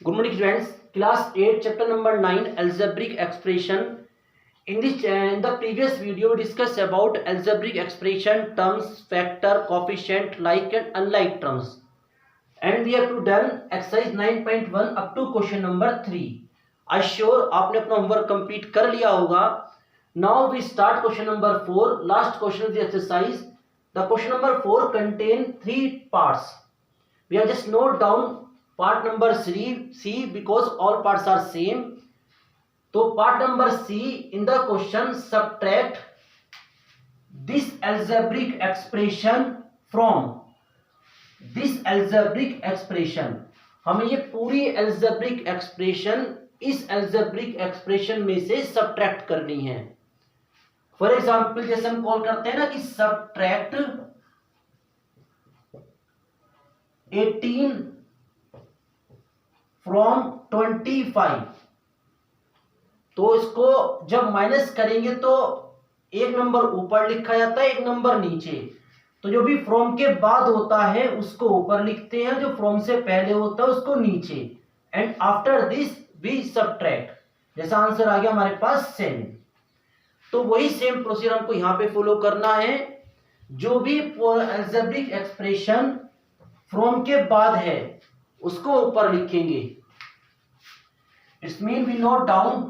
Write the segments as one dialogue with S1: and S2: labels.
S1: Good morning, students. Class 8, chapter number 9, algebraic expression. In the previous video, we discussed about algebraic expression, terms, factor, coefficient, like and unlike terms. And we have to done exercise 9.1 up to question number 3. I sure आपने अपना homework complete कर लिया होगा. Now we start question number 4. Last question of the exercise. The question number 4 contain 3 parts. We have just note down part number C because all parts are same. So part number C in the question, subtract this algebraic expression from this algebraic expression. हमें ये पूरी algebraic expression इस algebraic expression में से subtract करनी है. For example, जैसे हम कॉल करते हैं ना कि subtract 18 फ्रॉम 25, तो इसको जब माइनस करेंगे तो एक नंबर ऊपर लिखा जाता है, एक नंबर नीचे. तो जो भी फ्रॉम के बाद होता है उसको ऊपर लिखते हैं, जो फ्रॉम से पहले होता है उसको नीचे. And after this we subtract. जैसा आंसर आ गया हमारे पास 7. तो वही सेम प्रोसीजर हमको यहां पे फॉलो करना है. जो भी अलजेब्रिक एक्सप्रेशन फ्रॉम के बाद है उसको ऊपर लिखेंगे. It's mean we note down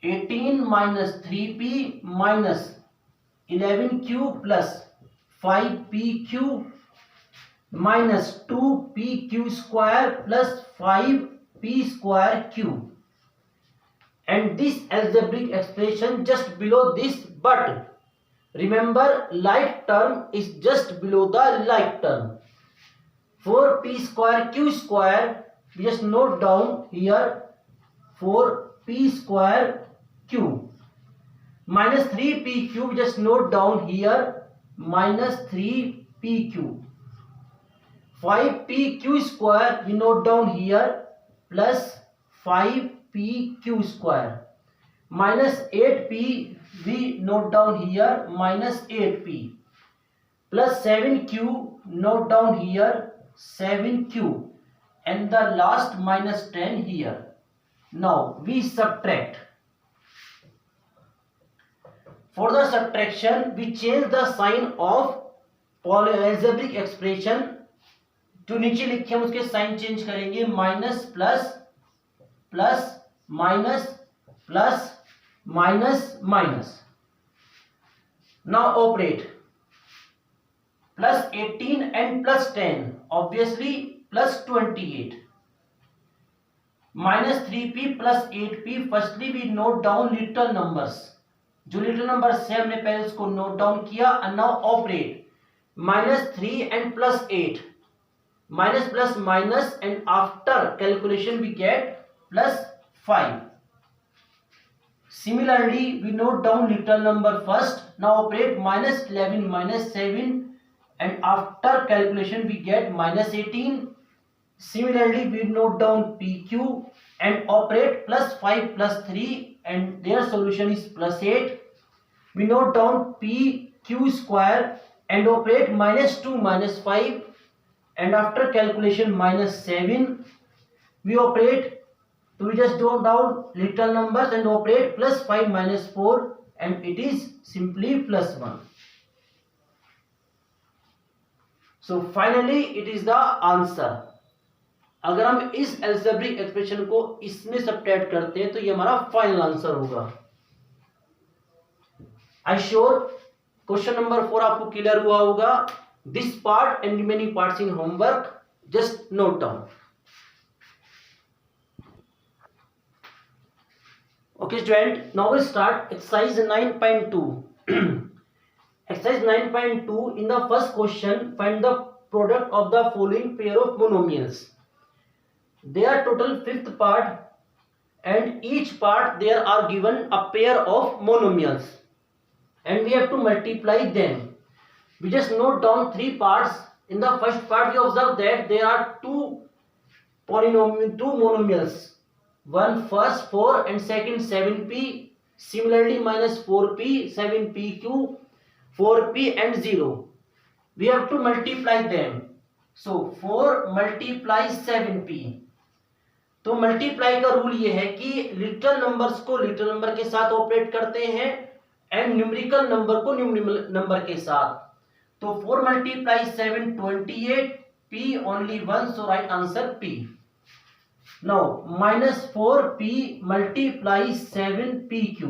S1: 18 minus 3p minus 11q plus 5pq minus 2pq square plus 5p square q. And this algebraic expression just below this, but remember like term is just below the like term. 4p square q square, we just note down here 4p square q minus 3pq, we just note down here minus 3pq. 5pq square we note down here plus 5pq square minus 8p we note down here minus 8p plus 7q note down here 7q and the last minus 10 here. Now we subtract. For the subtraction we change the sign of algebraic expression. जो नीचे लिखे हम उसके sign change करेंगे, minus plus plus minus plus minus minus. Now operate plus 18 and plus 10, obviously plus 28, minus 3p plus 8p. firstly we note down little numbers. जो little numbers है हमने पहले उसको note down किया. and now operate minus 3 and plus 8, minus plus minus, and after calculation we get plus 5. Similarly we note down little number first. now operate minus 11 minus 7, and after calculation we get minus 18. Similarly we note down pq and operate plus 5 plus 3 and their solution is plus 8. We note down pq square and operate minus 2 minus 5, and after calculation minus 7. We operate, so we just note down little numbers and operate plus 5 minus 4 and it is simply plus 1. So finally it is the answer. अगर हम इस algebraic expression को इसमें subtract करते हैं तो ये हमारा फाइनल आंसर होगा. I sure क्वेश्चन नंबर 4 आपको क्लियर हुआ होगा. This part and remaining parts in homework just note down. Okay student, now we start exercise 9.2. Exercise 9.2, in the first question find the product of the following pair of monomials. They are total fifth part and each part there are given a pair of monomials and we have to multiply them. We just note down 3 parts. In the first part we observe that there are two monomials, one first 4 and second 7p. Similarly minus 4p, 7pq, 4p and 0. We have to multiply them. So 4 multiply 7p तो multiply का rule ये है कि little numbers को little number के साथ operate करते हैं एंड न्यूमेरिकल नंबर को न्यूमेरिकल नंबर के साथ। तो 4 multiply 7 28, p only 1, so right answer p. Now -4p multiply 7pq,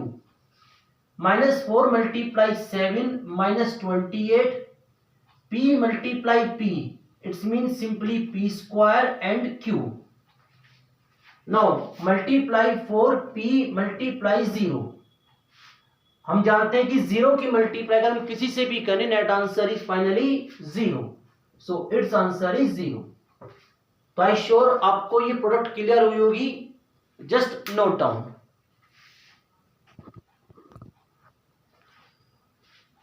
S1: -4 multiply 7 minus 28, p multiply p, it means simply p square and q. Now multiply 4p multiply 0, हम जानते हैं कि 0 की multiply अगर हम किसी से भी करें net answer is finally 0, so it's answer is 0। तो आई श्योर आपको ये प्रोडक्ट क्लियर हुई होगी, just note down.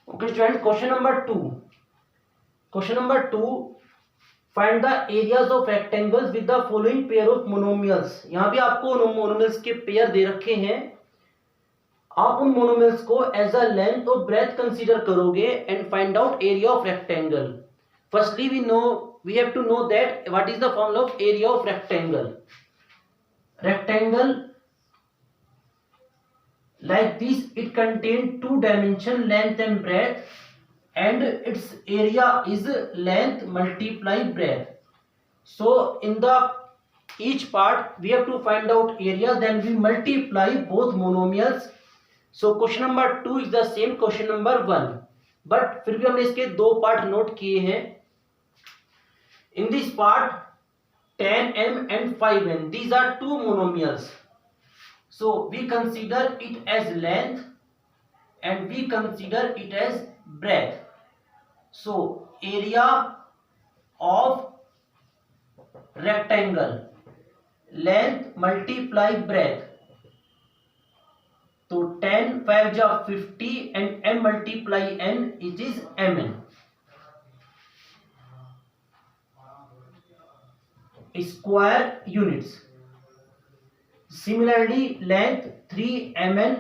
S1: Okay student, question number 2। Question number 2, find the areas of rectangles with the following pair of monomials. यहां भी आपको monomials के pair दे रखे हैं, आप उन मोनोमियल्स को एज अ लेंथ और ब्रेथ कंसीडर करोगे and find out area of rectangle. Firstly we have to know that what is the formula of area of rectangle. Rectangle like this, it contains two dimension, length and breadth, and its area is length multiply breadth. So in the each part we have to find out area, then we multiply both monomials. So question number 2 is the same question number 1, but फिर भी हमने इसके दो part note किए हैं। In this part 10m and 5n, these are two monomials, so we consider it as length and we consider it as breadth. So area of rectangle, length multiply breadth, तो 10 5 जा 50 and m multiply n, it is mn. Square units. Similarly, length 3 mn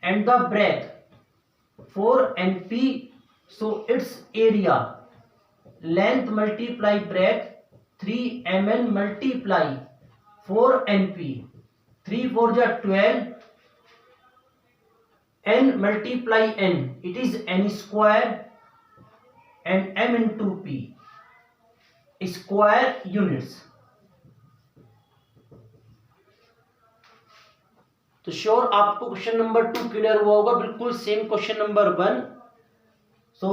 S1: and the breadth 4 np, so its area length multiply breadth 3 mn multiply 4 np, 3 4 ja 12, n multiply n, it is n square and m into p, square units. तो sure आपको question number 2 clear हुआ होगा, बिल्कुल same question number 1। So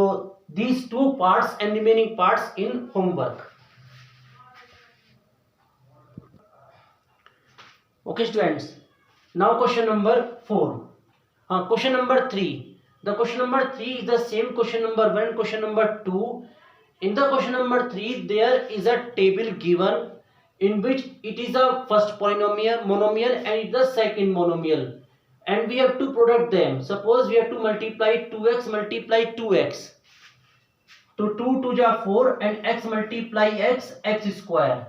S1: these two parts and remaining parts in homework. Okay students, now question number 4। हाँ, question number 3। The question number 3 is the same question number 1, question number 2। In the question number 3, there is a table given in which it is a first monomial and the second monomial, and we have to product them. Suppose we have to multiply 2x multiply 2x, so 2 2 ja 4 and x multiply x, x square.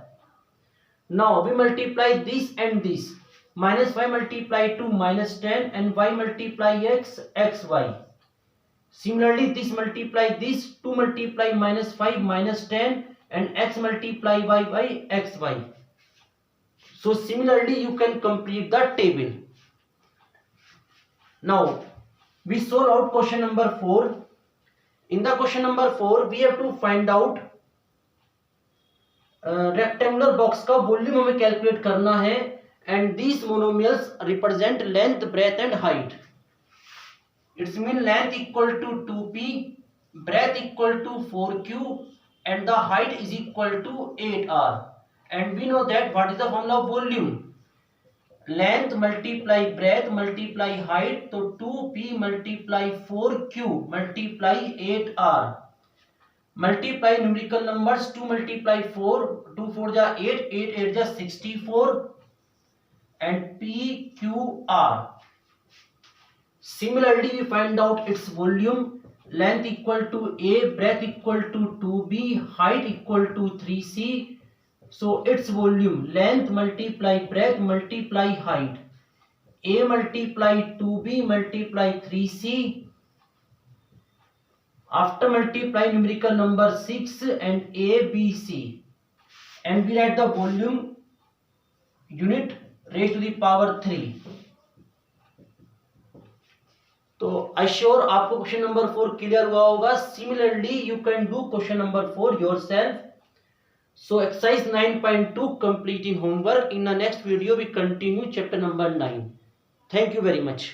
S1: Now we multiply this and this, -5 multiply 2 -10 and y multiply x, xy. Similarly, this multiply this, 2 multiply -5 -10 and x multiply y by xy. So similarly you can complete the table. Now we solve out question number 4. In the question number 4 we have to find out rectangular box का volume हमें calculate करना है, and these monomials represent length, breadth and height. It's mean length equal to 2p, breadth equal to 4q and the height is equal to 8r. And we know that what is the formula of volume? Length multiply breadth multiply height, so 2p multiply 4q multiply 8r. Multiply numerical numbers, 2 multiply 4, 2 4 ja 8, 8 8 ja 64 and pqr. Similarly, we find out its volume. Length equal to a, breadth equal to 2b, height equal to 3c. So its volume length multiply breadth multiply height, a multiply 2b multiply 3c. After multiply numerical number 6 and a b c, and we write the volume unit raise to the power 3। तो I sure आपको question number 4 clear हुआ होगा। Similarly you can do question number 4 yourself. So exercise 9.2 complete in homework. In the next video we continue chapter number 9. Thank you very much.